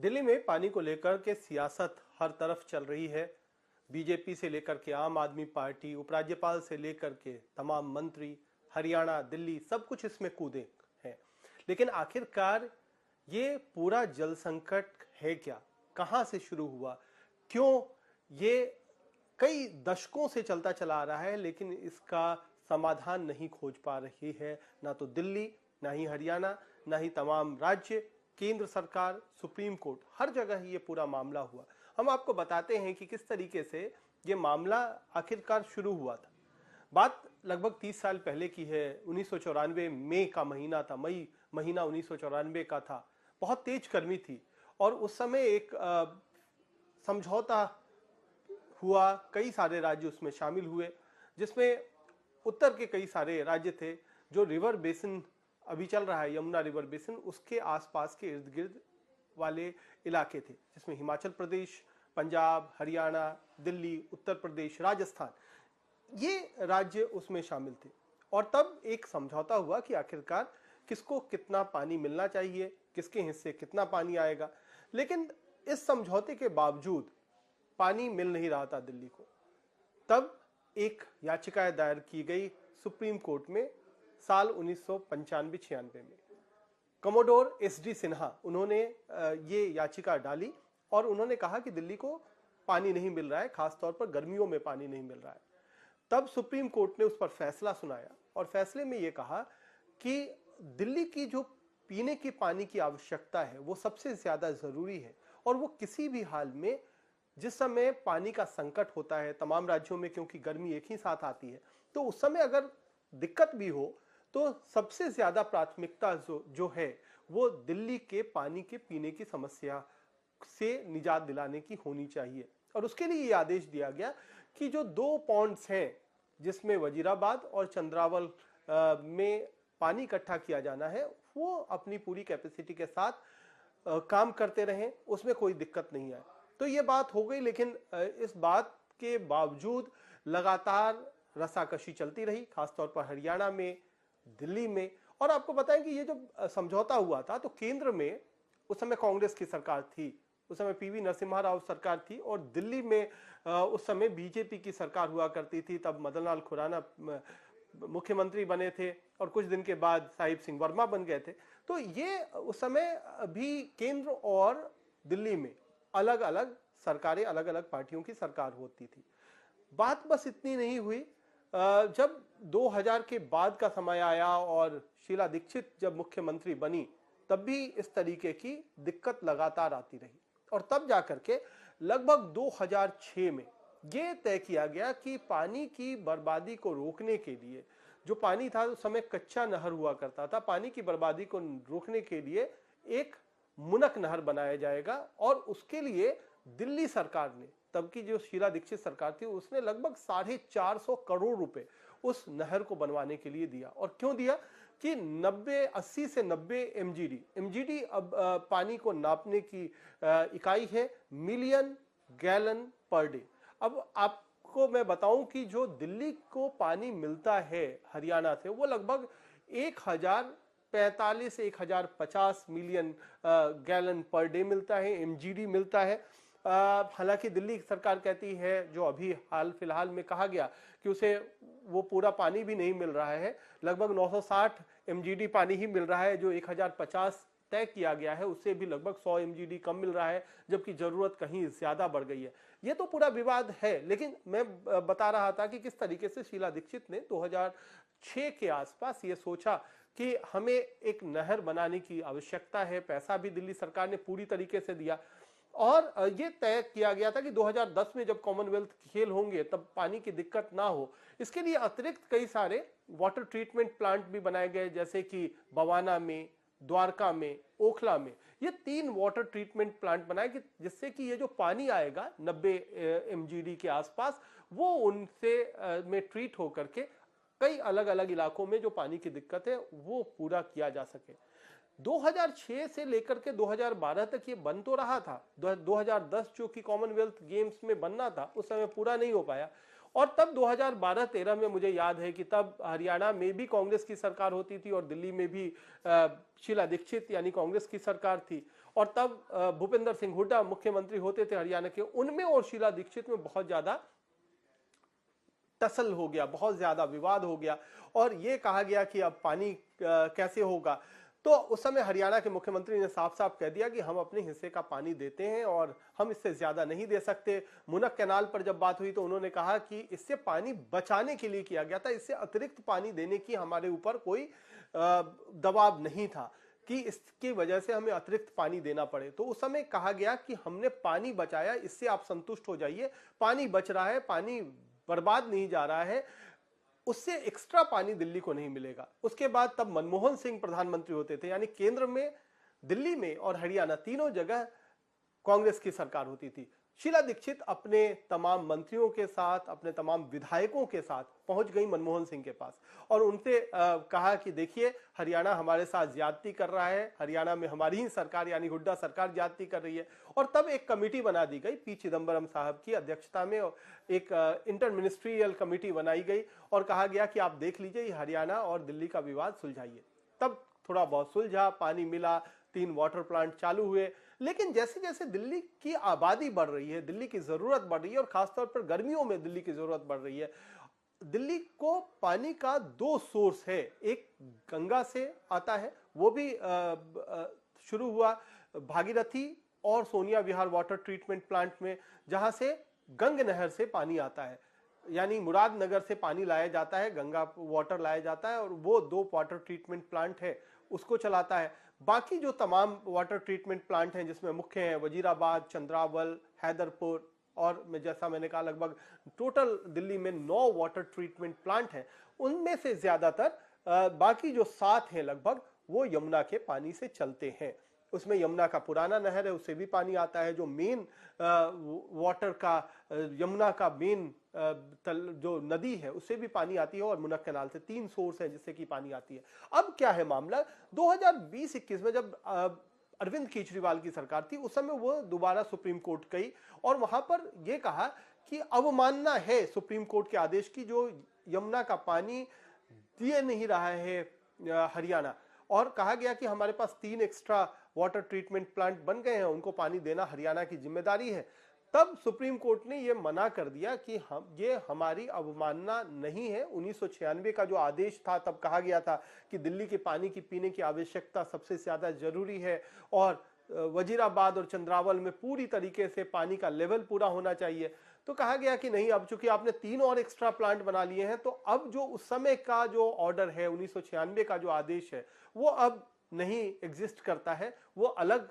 दिल्ली में पानी को लेकर के सियासत हर तरफ चल रही है। बीजेपी से लेकर के आम आदमी पार्टी, उपराज्यपाल से लेकर के तमाम मंत्री, हरियाणा, दिल्ली, सब कुछ इसमें कूदे हैं। लेकिन आखिरकार ये पूरा जल संकट है क्या? कहां से शुरू हुआ? क्यों ये कई दशकों से चलता चला आ रहा है, लेकिन इसका समाधान नहीं खोज पा रही है ना तो दिल्ली, ना ही हरियाणा, ना ही तमाम राज्य, केंद्र सरकार, सुप्रीम कोर्ट, हर जगह ही ये पूरा मामला हुआ। हम आपको बताते हैं कि किस तरीके से ये मामला आखिरकार शुरू हुआ था। बात लगभग 30 साल पहले की है। 1994 मई का महीना था, मई महीना 1994 का था। बहुत तेज गर्मी थी और उस समय एक समझौता हुआ, कई सारे राज्य उसमें शामिल हुए, जिसमें उत्तर के कई सारे राज्य थे जो रिवर बेसिन अभी चल रहा है, यमुना रिवर बेसिन, उसके आसपास के इर्द गिर्द वाले इलाके थे, जिसमें हिमाचल प्रदेश, पंजाब, हरियाणा, दिल्ली, उत्तर प्रदेश, राजस्थान, ये राज्य उसमें शामिल थे। और तब एक समझौता हुआ कि आखिरकार किसको कितना पानी मिलना चाहिए, किसके हिस्से कितना पानी आएगा। लेकिन इस समझौते के बावजूद पानी मिल नहीं रहा था दिल्ली को। तब एक याचिका दायर की गई सुप्रीम कोर्ट में साल 1995-96 में। कमोडोर एसडी सिन्हा, उन्होंने ये याचिका डाली और उन्होंने कहा कि दिल्ली को पानी नहीं मिल रहा है, खासतौर पर गर्मियों में पानी नहीं मिल रहा है। तब सुप्रीम कोर्ट ने उस पर फैसला सुनाया और फैसले में ये कहा कि दिल्ली की जो पीने के पानी की आवश्यकता है वो सबसे ज्यादा जरूरी है और वो किसी भी हाल में, जिस समय पानी का संकट होता है तमाम राज्यों में, क्योंकि गर्मी एक ही साथ आती है, तो उस समय अगर दिक्कत भी हो तो सबसे ज्यादा प्राथमिकता जो है वो दिल्ली के पानी के पीने की समस्या से निजात दिलाने की होनी चाहिए। और उसके लिए ये आदेश दिया गया कि जो 2 पॉन्ड्स हैं, जिसमें वजीराबाद और चंद्रावल में पानी इकट्ठा किया जाना है, वो अपनी पूरी कैपेसिटी के साथ काम करते रहें, उसमें कोई दिक्कत नहीं आए। तो ये बात हो गई। लेकिन इस बात के बावजूद लगातार रसाकशी चलती रही, खासतौर पर हरियाणा में, दिल्ली में। और आपको बताएं कि ये जब समझौता हुआ था तो केंद्र में उस समय कांग्रेस की सरकार थी, उस समय पीवी नरसिम्हा राव सरकार थी, और दिल्ली में उस समय बीजेपी की सरकार हुआ करती थी। तब मदन लाल खुराना मुख्यमंत्री बने थे और कुछ दिन के बाद साहिब सिंह वर्मा बन गए थे। तो ये उस समय भी केंद्र और दिल्ली में अलग अलग सरकारें, अलग अलग पार्टियों की सरकार होती थी। बात बस इतनी नहीं हुई। जब 2000 के बाद का समय आया और शीला दीक्षित जब मुख्यमंत्री बनी, तब भी इस तरीके की दिक्कत लगातार आती रही। और तब जाकर के लगभग 2006 में यह तय किया गया कि पानी की बर्बादी को रोकने के लिए, जो पानी था उस समय कच्चा नहर हुआ करता था, पानी की बर्बादी को रोकने के लिए एक मुनक नहर बनाया जाएगा। और उसके लिए दिल्ली सरकार ने, तब की जो शीला दीक्षित सरकार थी, उसने लगभग 450 करोड़ रुपए उस नहर को बनवाने के लिए दिया। और क्यों दिया कि 80 से 90 एमजीडी अब पानी को नापने की इकाई है, मिलियन गैलन पर डे। अब आपको मैं बताऊं कि जो दिल्ली को पानी मिलता है हरियाणा से, वो लगभग 1045 से 1050 मिलियन गैलन पर डे मिलता है, एमजीडी मिलता है। हालांकि दिल्ली सरकार कहती है, जो अभी हाल फिलहाल में कहा गया, कि उसे वो पूरा पानी भी नहीं मिल रहा है, लगभग 960 एमजीडी पानी ही मिल रहा है। जो 1050 तय किया गया है उससे भी लगभग 100 एमजीडी कम मिल रहा है, जबकि जरूरत कहीं ज्यादा बढ़ गई है। ये तो पूरा विवाद है। लेकिन मैं बता रहा था कि किस तरीके से शीला दीक्षित ने 2006 के आसपास ये सोचा कि हमें एक नहर बनाने की आवश्यकता है। पैसा भी दिल्ली सरकार ने पूरी तरीके से दिया और ये तय किया गया था कि 2010 में जब कॉमनवेल्थ खेल होंगे तब पानी की दिक्कत ना हो। इसके लिए अतिरिक्त कई सारे वाटर ट्रीटमेंट प्लांट भी बनाए गए, जैसे कि बवाना में, द्वारका में, ओखला में। ये 3 वाटर ट्रीटमेंट प्लांट बनाए कि जिससे कि ये जो पानी आएगा 90 एमजीडी के आसपास, वो उनसे में ट्रीट होकर के कई अलग अलग इलाकों में जो पानी की दिक्कत है वो पूरा किया जा सके। 2006 से लेकर के 2012 तक ये बन तो रहा था। 2010 जो कि कॉमनवेल्थ गेम्स में बनना था, उस समय पूरा नहीं हो पाया। और तब 2012-13 में मुझे याद है कि तब हरियाणा में भी कांग्रेस की सरकार होती थी और दिल्ली में भी शीला दीक्षित यानी कांग्रेस की सरकार थी। और तब भूपेंद्र सिंह हुड्डा मुख्यमंत्री होते थे हरियाणा के, उनमें और शीला दीक्षित में बहुत ज्यादा टसल हो गया, बहुत ज्यादा विवाद हो गया और ये कहा गया कि अब पानी कैसे होगा। तो उस समय हरियाणा के मुख्यमंत्री ने साफ साफ कह दिया कि हम अपने हिस्से का पानी देते हैं और हम इससे ज्यादा नहीं दे सकते। मुनक कैनाल पर जब बात हुई तो उन्होंने कहा कि इससे पानी बचाने के लिए किया गया था, इससे अतिरिक्त पानी देने की हमारे ऊपर कोई दबाव नहीं था कि इसकी वजह से हमें अतिरिक्त पानी देना पड़े। तो उस समय कहा गया कि हमने पानी बचाया, इससे आप संतुष्ट हो जाइए, पानी बच रहा है, पानी बर्बाद नहीं जा रहा है, उससे एक्स्ट्रा पानी दिल्ली को नहीं मिलेगा। उसके बाद तब मनमोहन सिंह प्रधानमंत्री होते थे, यानी केंद्र में, दिल्ली में और हरियाणा तीनों जगह कांग्रेस की सरकार होती थी। शीला दीक्षित अपने तमाम मंत्रियों के साथ, अपने तमाम विधायकों के साथ पहुंच गई मनमोहन सिंह के पास और उनसे कहा कि देखिए हरियाणा हमारे साथ ज्यादती कर रहा है, हरियाणा में हमारी ही सरकार यानी हुड्डा सरकार ज्यादती कर रही है। और तब एक कमेटी बना दी गई पी चिदम्बरम साहब की अध्यक्षता में, एक इंटर मिनिस्ट्रियल कमेटी बनाई गई और कहा गया कि आप देख लीजिए हरियाणा और दिल्ली का विवाद सुलझाइए। तब थोड़ा बहुत सुलझा, पानी मिला, 3 वाटर प्लांट चालू हुए। लेकिन जैसे जैसे दिल्ली की आबादी बढ़ रही है, दिल्ली की जरूरत बढ़ रही है और खासतौर पर गर्मियों में दिल्ली की जरूरत बढ़ रही है, दिल्ली को पानी का 2 सोर्स है, एक गंगा से आता है, वो भी शुरू हुआ भागीरथी और सोनिया विहार वाटर ट्रीटमेंट प्लांट में, जहां से गंग नहर से पानी आता है, यानी मुरादनगर से पानी लाया जाता है, गंगा वाटर लाया जाता है और वो 2 वाटर ट्रीटमेंट प्लांट है उसको चलाता है। बाकी जो तमाम वाटर ट्रीटमेंट प्लांट हैं जिसमें मुख्य हैं वजीराबाद, चंद्रावल, हैदरपुर और जैसा मैंने कहा लगभग टोटल दिल्ली में 9 वाटर ट्रीटमेंट प्लांट हैं। उनमें से ज्यादातर बाकी जो 7 हैं लगभग वो यमुना के पानी से चलते हैं। उसमें यमुना का पुराना नहर है, उससे भी पानी आता है। जो मेन वाटर का यमुना का मेन जो नदी है उससे भी पानी आती है और मुनक कैनाल से 3 सोर्स है जिससे कि पानी आती है। अब क्या है मामला, 2020-21 में जब अरविंद केजरीवाल की सरकार थी उस समय वो दोबारा सुप्रीम कोर्ट गई और वहां पर यह कहा कि अवमानना है सुप्रीम कोर्ट के आदेश की, जो यमुना का पानी दिए नहीं रहा है हरियाणा, और कहा गया कि हमारे पास 3 एक्स्ट्रा वाटर ट्रीटमेंट प्लांट बन गए हैं, उनको पानी देना हरियाणा की जिम्मेदारी है। तब सुप्रीम कोर्ट ने यह मना कर दिया कि ये हमारी अवमानना नहीं है। 1996 का जो आदेश था तब कहा गया था कि दिल्ली के पानी की पीने की आवश्यकता सबसे ज्यादा जरूरी है और वजीराबाद और चंद्रावल में पूरी तरीके से पानी का लेवल पूरा होना चाहिए। तो कहा गया कि नहीं, अब चूंकि आपने 3 और एक्स्ट्रा प्लांट बना लिए हैं तो अब जो उस समय का जो ऑर्डर है, 1996 का जो आदेश है, वो अब नहीं एग्जिस्ट करता है। वो अलग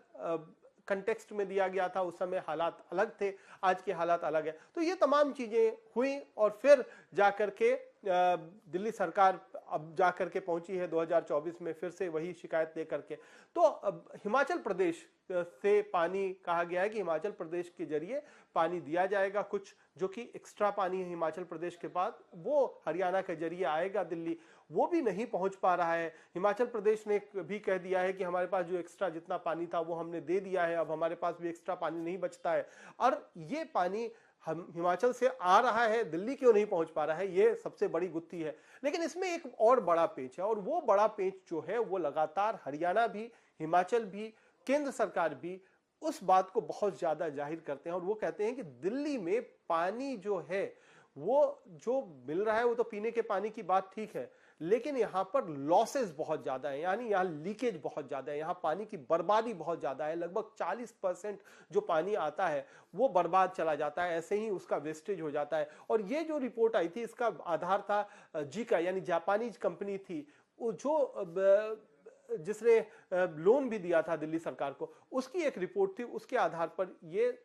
कंटेक्स्ट में दिया गया था, उस समय हालात अलग थे, आज के हालात अलग है। तो ये तमाम चीजें हुई और फिर जाकर के दिल्ली सरकार अब जाकर के पहुंची है 2024 में फिर से वही शिकायत लेकर के। तो अब हिमाचल प्रदेश से पानी कहा गया है कि हिमाचल प्रदेश के जरिए पानी दिया जाएगा, कुछ जो कि एक्स्ट्रा पानी है हिमाचल प्रदेश के बाद वो हरियाणा के जरिए आएगा दिल्ली, वो भी नहीं पहुंच पा रहा है। हिमाचल प्रदेश ने भी कह दिया है कि हमारे पास जो एक्स्ट्रा जितना पानी था वो हमने दे दिया है, अब हमारे पास भी एक्स्ट्रा पानी नहीं बचता है। और ये पानी हम हिमाचल से आ रहा है, दिल्ली क्यों नहीं पहुंच पा रहा है, ये सबसे बड़ी गुत्थी है। लेकिन इसमें एक और बड़ा पेच है और वो बड़ा पेच जो है वो लगातार हरियाणा भी, हिमाचल भी, केंद्र सरकार भी उस बात को बहुत ज्यादा जाहिर करते हैं और वो कहते हैं कि दिल्ली में पानी जो है वो जो मिल रहा है वो तो पीने के पानी की बात ठीक है, लेकिन यहां पर लॉसेस बहुत ज्यादा है, यानी यहां लीकेज बहुत ज्यादा है, यहां पानी की बर्बादी बहुत ज्यादा है। लगभग 40% जो पानी आता है वो बर्बाद चला जाता है, ऐसे ही उसका वेस्टेज हो जाता है। और ये जो रिपोर्ट आई थी इसका आधार था जीका, यानी जापानीज कंपनी थी जो जिसने लोन भी दिया था दिल्ली सरकार को, उसकी एक रिपोर्ट थी। उसके आधार पर ये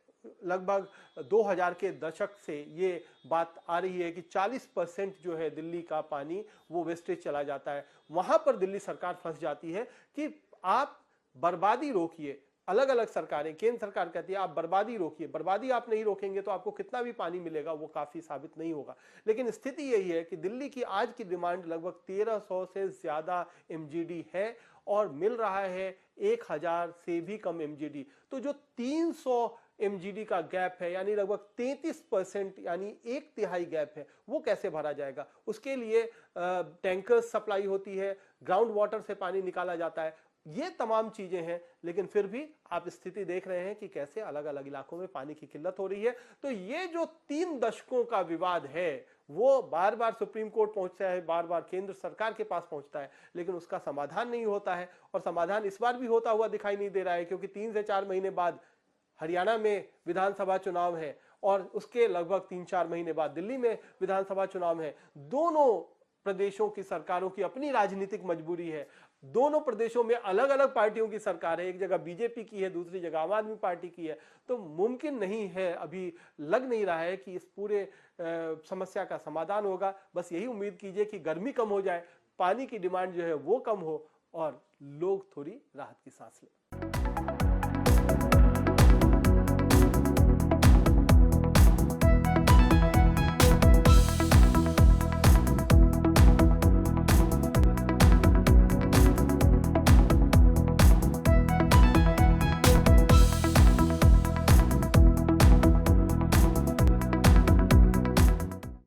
लगभग 2000 के दशक से ये बात आ रही है कि 40% जो है दिल्ली का पानी वो वेस्टेज चला जाता है। वहां पर दिल्ली सरकार फंस जाती है कि आप बर्बादी रोकिए। अलग अलग सरकारें, केंद्र सरकार कहती है आप बर्बादी रोकिए, बर्बादी आप नहीं रोकेंगे तो आपको कितना भी पानी मिलेगा वो काफी साबित नहीं होगा। लेकिन स्थिति यही है कि दिल्ली की आज की डिमांड लगभग 1300 से ज्यादा एमजीडी है और मिल रहा है 1000 से भी कम एमजीडी। तो जो 300 एमजीडी का गैप है, यानी लगभग 33%, यानी 1/3 गैप है, वो कैसे भरा जाएगा? उसके लिए टैंकर्स सप्लाई होती है, ग्राउंड वाटर से पानी निकाला जाता है, ये तमाम चीजें हैं, लेकिन फिर भी आप स्थिति देख रहे हैं कि कैसे अलग अलग इलाकों में पानी की किल्लत हो रही है। तो ये जो 3 दशकों का विवाद है वो बार बार सुप्रीम कोर्ट पहुंचता है, बार बार केंद्र सरकार के पास पहुंचता है, लेकिन उसका समाधान नहीं होता है। और समाधान इस बार भी होता हुआ दिखाई नहीं दे रहा है, क्योंकि 3 से 4 महीने बाद हरियाणा में विधानसभा चुनाव है और उसके लगभग 3-4 महीने बाद दिल्ली में विधानसभा चुनाव है। दोनों प्रदेशों की सरकारों की अपनी राजनीतिक मजबूरी है। दोनों प्रदेशों में अलग अलग पार्टियों की सरकार है, एक जगह बीजेपी की है, दूसरी जगह आम आदमी पार्टी की है। तो मुमकिन नहीं है, अभी लग नहीं रहा है कि इस पूरे समस्या का समाधान होगा। बस यही उम्मीद कीजिए कि गर्मी कम हो जाए, पानी की डिमांड जो है वो कम हो और लोग थोड़ी राहत की सांस लें।